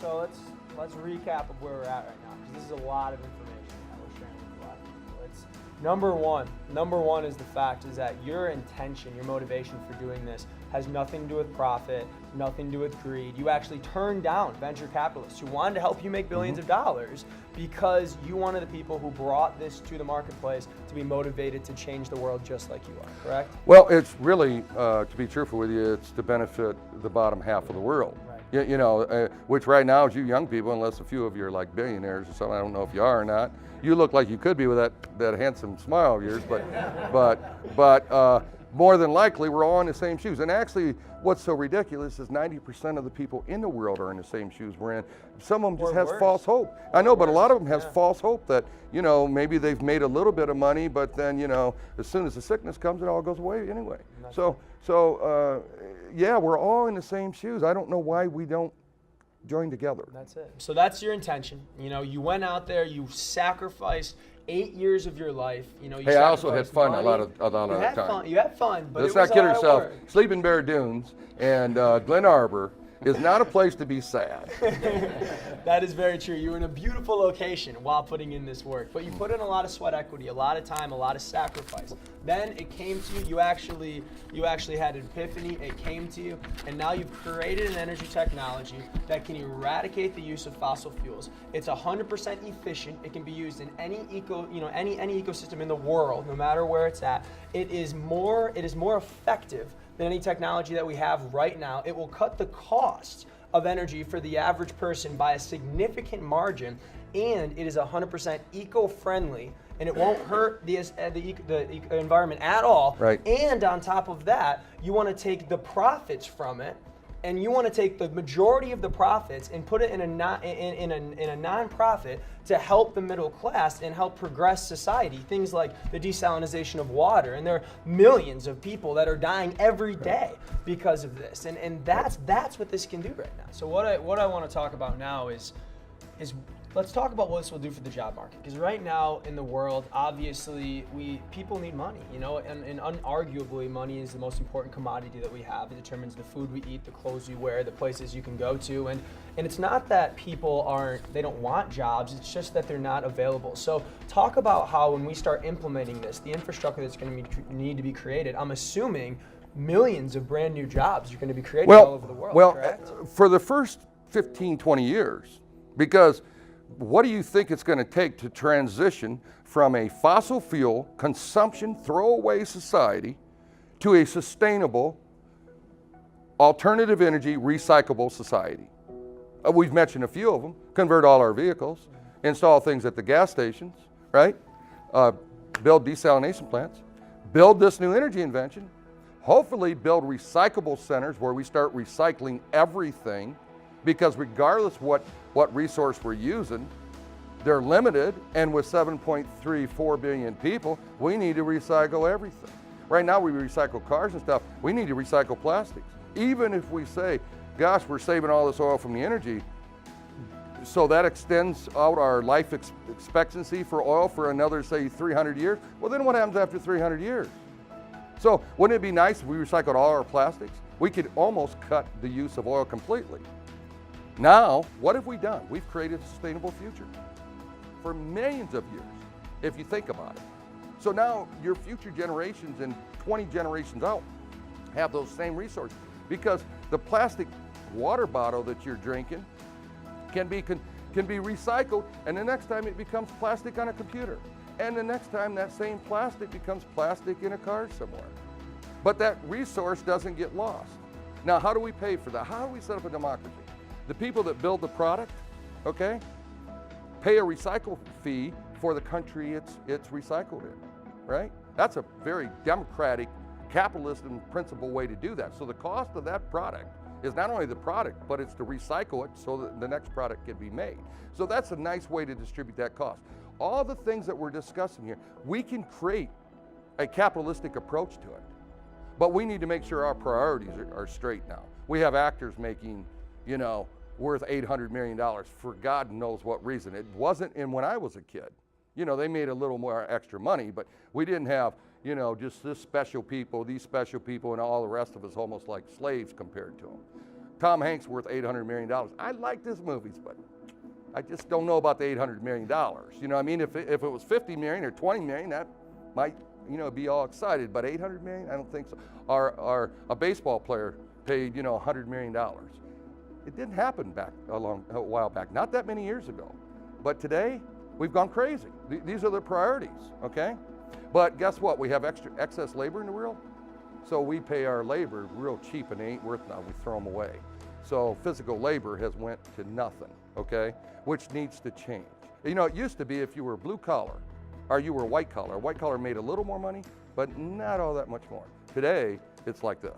So let's recap of where we're at right now, because this is a lot of information that we're sharing with a lot of people. It's number one is the fact is that your intention, your motivation for doing this has nothing to do with profit, nothing to do with greed. You actually turned down venture capitalists who wanted to help you make billions of dollars because you wanted the people who brought this to the marketplace to be motivated to change the world just like you are, correct? Well, it's really, to be truthful with you, it's to benefit the bottom half of the world. Right. You know, which right now is you young people, unless a few of you are like billionaires or something, I don't know if you are or not. You look like you could be with that handsome smile of yours, but more than likely we're all in the same shoes. And actually, what's so ridiculous is 90% of the people in the world are in the same shoes we're in. Some of them just has false hope. I know, but a lot of them has false hope that, you know, maybe they've made a little bit of money, but then, you know, as soon as the sickness comes, it all goes away anyway. Yeah, we're all in the same shoes. I don't know why we don't join together. That's it. So that's your intention. You know, you went out there, you sacrificed 8 years of your life. You know, you Hey, I also had fun money. a lot of the time. You had fun, but Let's it was not kid a lot of ourselves. work. Sleeping Bear Dunes and Glen Arbor is not a place to be sad. That is very true. You were in a beautiful location while putting in this work, but you put in a lot of sweat equity, a lot of time, a lot of sacrifice. Then it came to you. You actually had an epiphany. It came to you, and now you've created an energy technology that can eradicate the use of fossil fuels. It's 100% efficient. It can be used in any any ecosystem in the world, no matter where it's at. It is more effective than any technology that we have right now. It will cut the cost of energy for the average person by a significant margin, and it is 100% eco-friendly, and it won't hurt the environment at all. Right. And on top of that, you want to take the profits from it, and you want to take the majority of the profits and put it in a nonprofit to help the middle class and help progress society. Things like the desalination of water, and there are millions of people that are dying every day because of this. And that's what this can do right now. So what I want to talk about now is let's talk about what this will do for the job market. Because right now in the world, obviously, people need money, you know, and unarguably money is the most important commodity that we have. It determines the food we eat, the clothes we wear, the places you can go to. And it's not that people they don't want jobs, it's just that they're not available. So talk about how when we start implementing this, the infrastructure that's going to need to be created, I'm assuming millions of brand new jobs are going to be created all over the world, correct? For the first 15, 20 years, because what do you think it's going to take to transition from a fossil fuel consumption throwaway society to a sustainable alternative energy recyclable society? We've mentioned a few of them. Convert all our vehicles, install things at the gas stations, right? Build desalination plants, build this new energy invention, hopefully build recyclable centers where we start recycling everything, because regardless what resource we're using, they're limited, and with 7.34 billion people, we need to recycle everything. Right now we recycle cars and stuff, we need to recycle plastics. Even if we say, gosh, we're saving all this oil from the energy, so that extends out our life expectancy for oil for another, say, 300 years, well then what happens after 300 years? So wouldn't it be nice if we recycled all our plastics? We could almost cut the use of oil completely. Now, what have we done? We've created a sustainable future for millions of years, if you think about it. So now your future generations and 20 generations out have those same resources, because the plastic water bottle that you're drinking can be recycled, and the next time it becomes plastic on a computer. And the next time that same plastic becomes plastic in a car somewhere. But that resource doesn't get lost. Now, how do we pay for that? How do we set up a democracy? The people that build the product, okay, pay a recycle fee for the country it's recycled in, right? That's a very democratic, capitalist and principled way to do that. So the cost of that product is not only the product, but it's to recycle it so that the next product can be made. So that's a nice way to distribute that cost. All the things that we're discussing here, we can create a capitalistic approach to it, but we need to make sure our priorities are straight now. We have actors making, you know, worth $800 million for God knows what reason. It wasn't in when I was a kid. You know, they made a little more extra money, but we didn't have, you know, just this special people, these special people, and all the rest of us almost like slaves compared to them. Tom Hanks worth $800 million. I like his movies, but I just don't know about the $800 million. You know what I mean? If it was 50 million or 20 million, that might, be all excited, but 800 million, I don't think so. A baseball player paid, $100 million. It didn't happen a while back, not that many years ago. But today, we've gone crazy. These are the priorities, okay? But guess what? We have excess labor in the world, so we pay our labor real cheap and they ain't worth nothing. We throw them away. So physical labor has went to nothing, okay? Which needs to change. It used to be if you were blue collar or you were white collar made a little more money, but not all that much more. Today, it's like this.